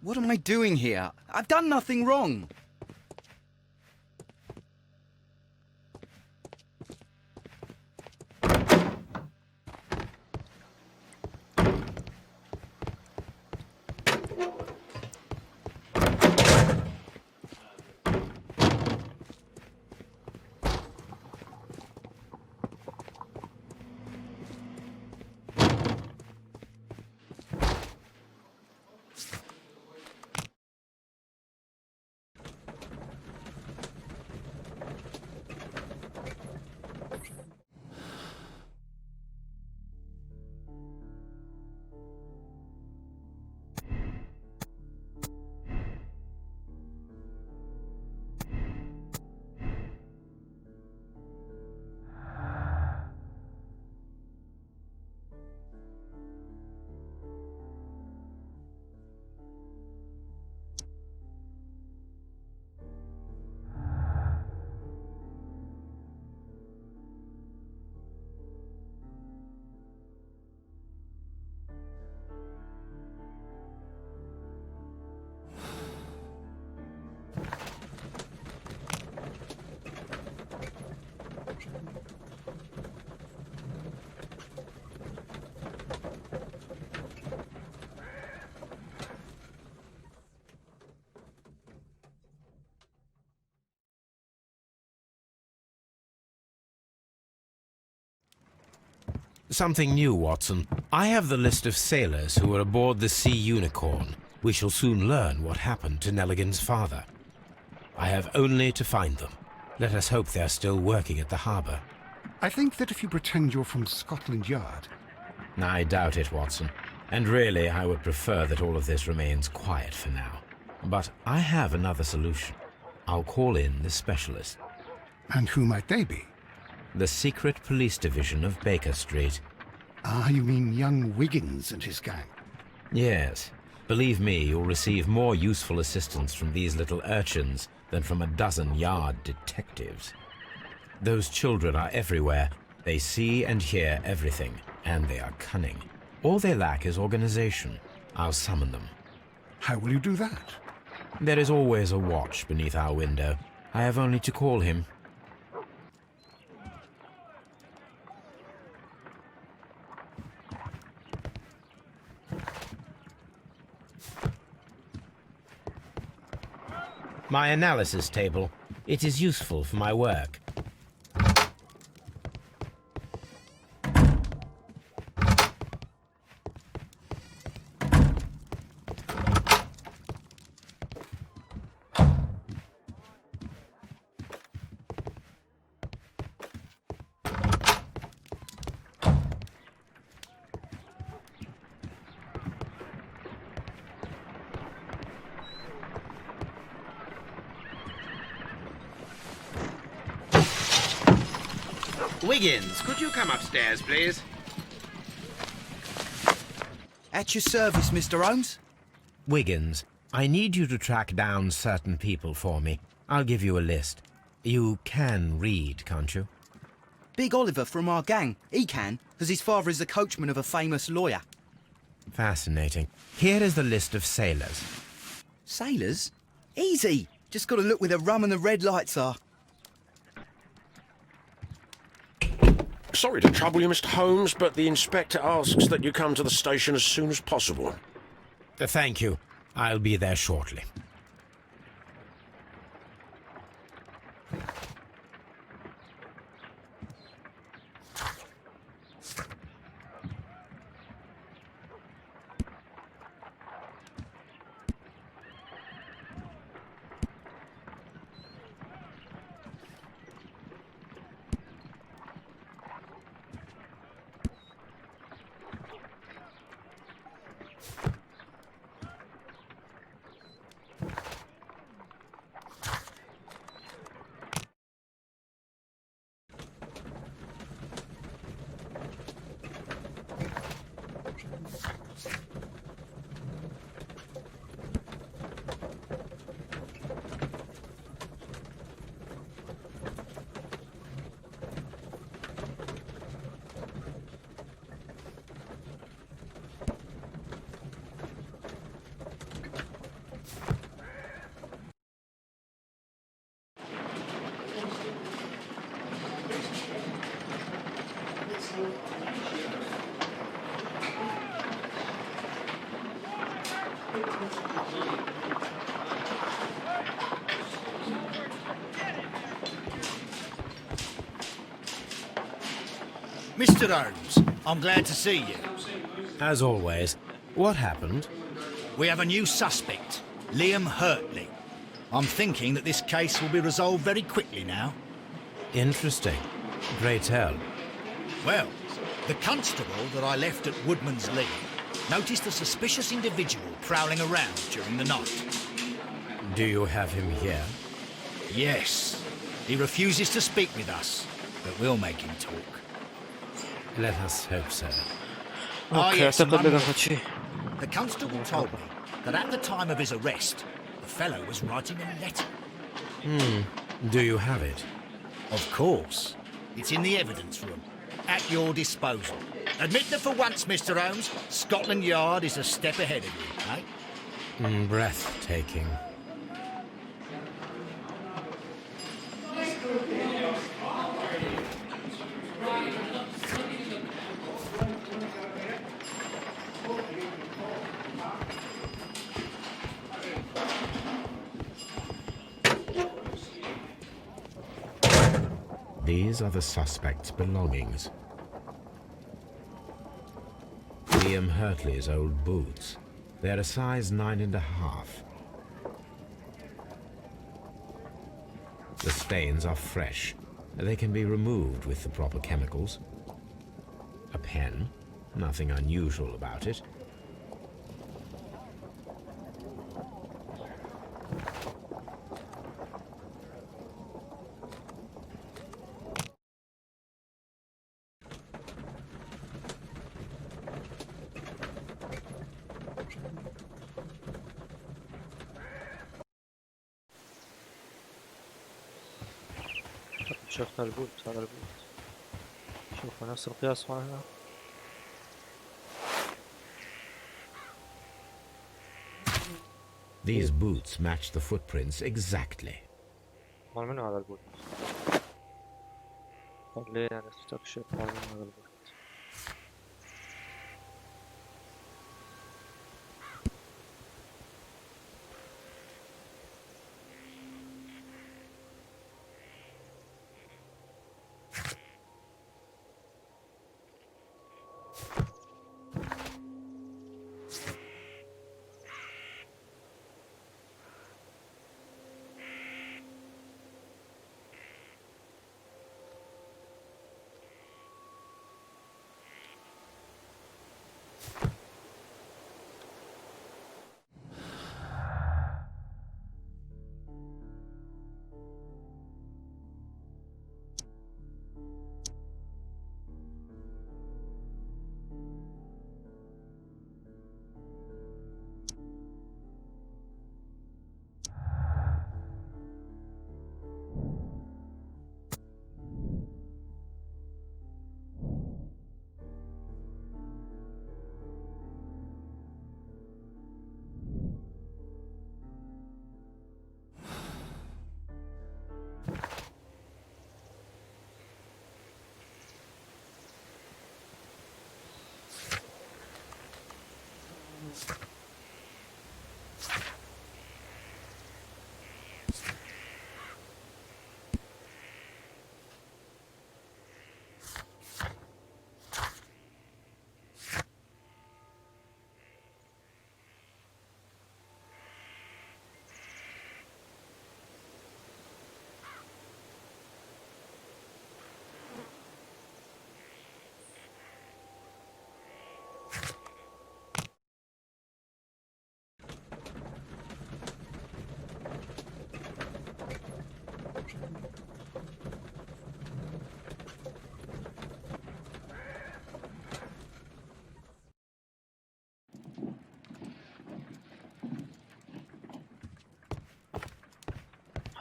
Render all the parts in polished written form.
What am I doing here? I've done nothing wrong. Something new, Watson. I have the list of sailors who were aboard the Sea Unicorn. We shall soon learn what happened to Nelligan's father. I have only to find them. Let us hope they're still working at the harbour. I think that if you pretend you're from Scotland Yard... I doubt it, Watson. And really, I would prefer that all of this remains quiet for now. But I have another solution. I'll call in the specialist. And who might they be? The secret police division of Baker Street. Ah, you mean young Wiggins and his gang? Yes. Believe me, you'll receive more useful assistance from these little urchins than from a dozen yard detectives. Those children are everywhere. They see and hear everything, and they are cunning. All they lack is organization. I'll summon them. How will you do that? There is always a watch beneath our window. I have only to call him. My analysis table. It is useful for my work. Wiggins, could you come upstairs, please? At your service, Mr. Holmes. Wiggins, I need you to track down certain people for me. I'll give you a list. You can read, can't you? Big Oliver from our gang. He can, because his father is the coachman of a famous lawyer. Fascinating. Here is the list of sailors. Sailors? Easy. Just got to look where the rum and the red lights are. Sorry to trouble you, Mr. Holmes, but the inspector asks that you come to the station as soon as possible. Thank you. I'll be there shortly. Mr. Holmes, I'm glad to see you. As always, what happened? We have a new suspect, Liam Hurtley. I'm thinking that this case will be resolved very quickly now. Interesting. Pray tell. Well, the constable that I left at Woodman's Lee noticed a suspicious individual prowling around during the night. Do you have him here? Yes. He refuses to speak with us, but we'll make him talk. Let us hope so. اوكي yes, and اعتقد one لقى more. شيء. The constable told me that at the time of his arrest, the fellow was writing a letter. Do you have it? Of course. It's in the evidence room, at your disposal. Admit that for once, Mr. Holmes, Scotland Yard is a step ahead of you, eh? Breathtaking. These are the suspect's belongings. Liam Hurtley's old boots. They're a size 9.5. The stains are fresh. They can be removed with the proper chemicals. A pen. Nothing unusual about it. شفنا البوت هذا البوت. شوفوا نفس القياس معنا. These boots match the footprints exactly. مال منو هذا البوت؟ خلينا نستكشف مال منو هذا البوت.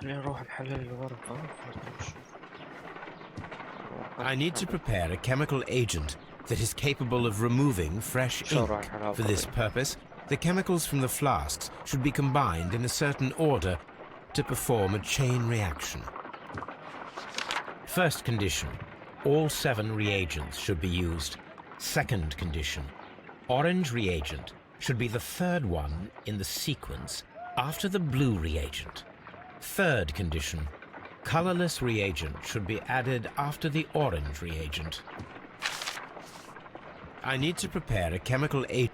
خلينا نروح نحلل الورقة. I need to prepare a chemical agent that is capable of removing fresh ink. For this purpose, the chemicals from the flasks should be combined in a certain order to perform a chain reaction. First condition, all 7 reagents should be used. Second condition, orange reagent should be the third one in the sequence after the blue reagent. Third condition, colorless reagent should be added after the orange reagent. I need to prepare a chemical agent.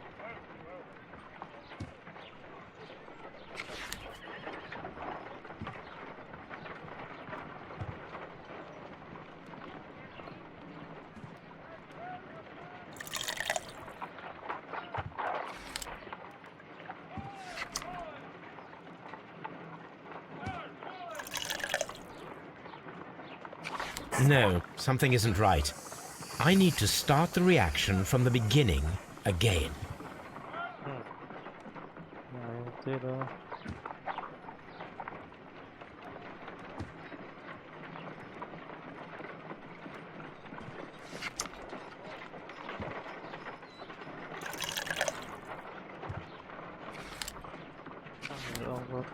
No, something isn't right. I need to start the reaction from the beginning again. يعني نطيله. الأخضر.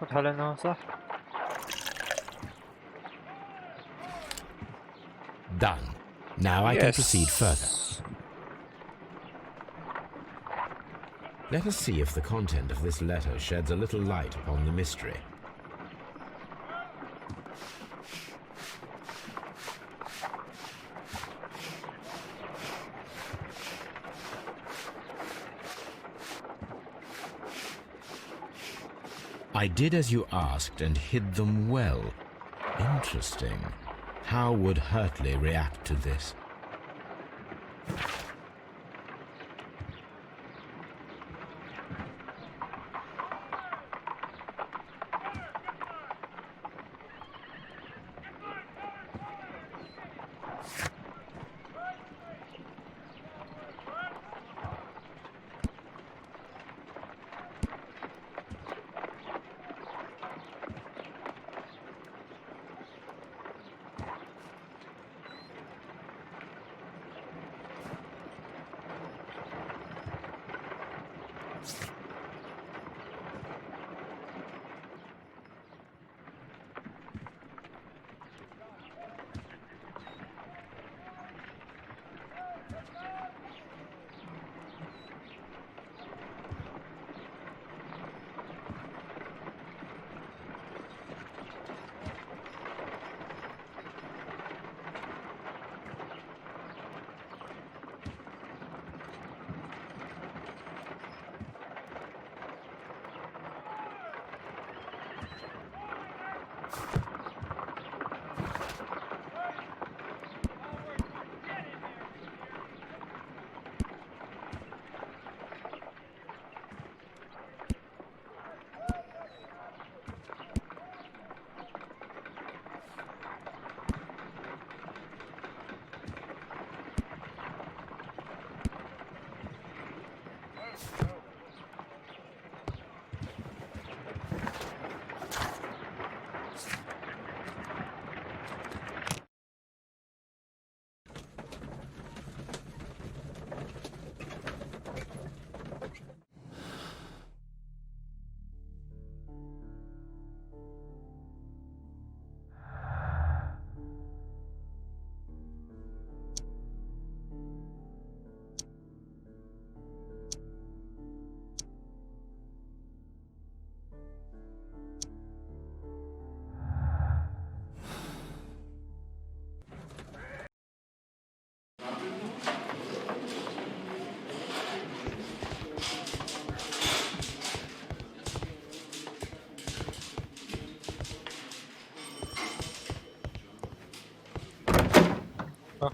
فتح لنا صح؟ Done. Now I can proceed further. Let us see if the content of this letter sheds a little light upon the mystery. I did as you asked and hid them well. Interesting. How would Hurtley react to this?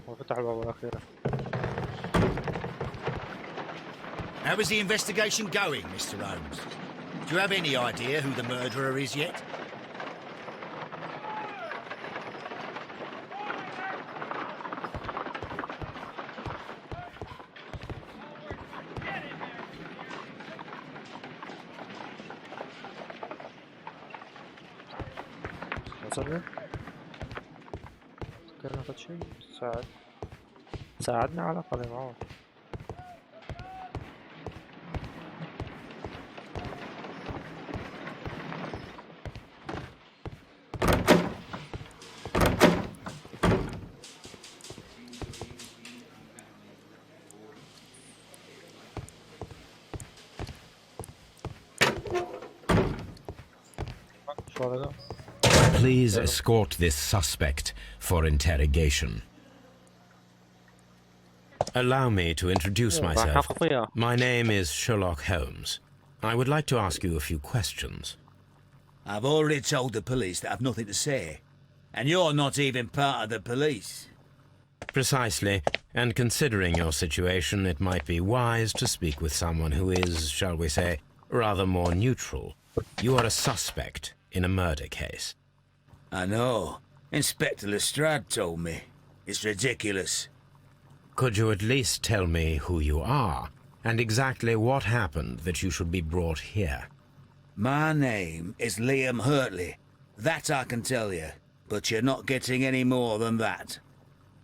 وفتح الباب الأخيرة. How is the investigation going, Mr. Holmes? Do you have any idea who the murderer is yet? وصلنا؟ تذكر ناخد شي؟ ساعدنا على الأقل معه. شو هذا؟ Please escort this suspect for interrogation. Allow me to introduce myself. My name is Sherlock Holmes. I would like to ask you a few questions. I've already told the police that I've nothing to say. And you're not even part of the police. Precisely, and considering your situation, it might be wise to speak with someone who is, shall we say, rather more neutral. You are a suspect in a murder case. I know. Inspector Lestrade told me. It's ridiculous. Could you at least tell me who you are, and exactly what happened that you should be brought here? My name is Liam Hurtley. That I can tell you. But you're not getting any more than that.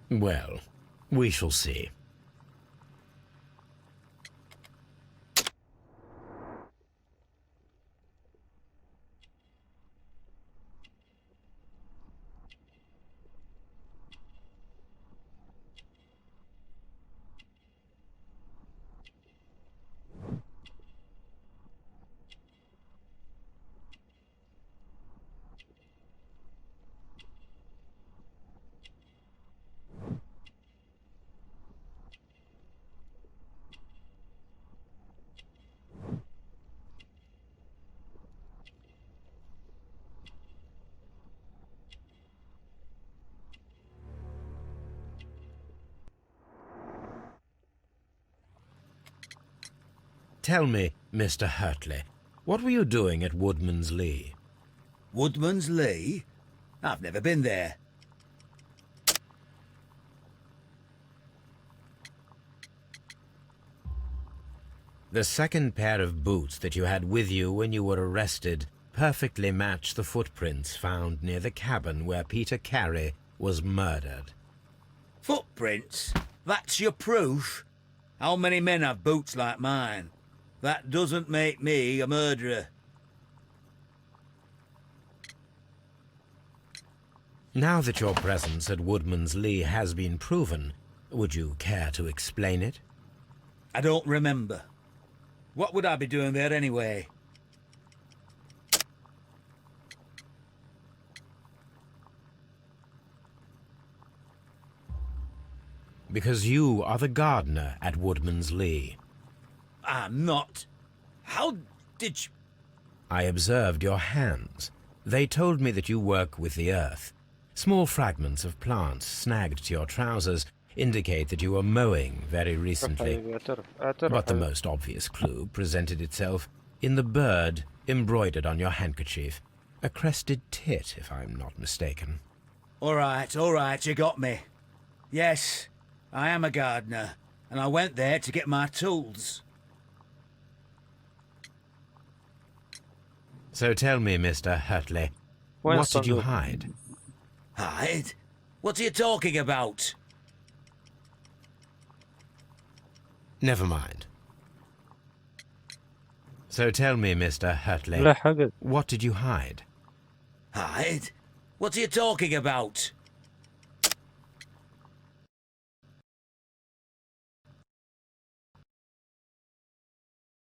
Well, we shall see. Tell me, Mr. Hurtley, what were you doing at Woodman's Lee? Woodman's Lee? I've never been there. The second pair of boots that you had with you when you were arrested perfectly match the footprints found near the cabin where Peter Carey was murdered. Footprints? That's your proof? How many men have boots like mine? That doesn't make me a murderer. Now that your presence at Woodman's Lee has been proven, would you care to explain it? I don't remember. What would I be doing there anyway? Because you are the gardener at Woodman's Lee. I'm not. How did you... I observed your hands. They told me that you work with the earth. Small fragments of plants snagged to your trousers indicate that you were mowing very recently. But the most obvious clue presented itself in the bird embroidered on your handkerchief. A crested tit, if I'm not mistaken. All right, you got me. Yes, I am a gardener, and I went there to get my tools. So tell me, Mr. Hurtley, what did you hide? Hide? What are you talking about? Never mind. So tell me, Mr. Hurtley, what did you hide? Hide? What are you talking about?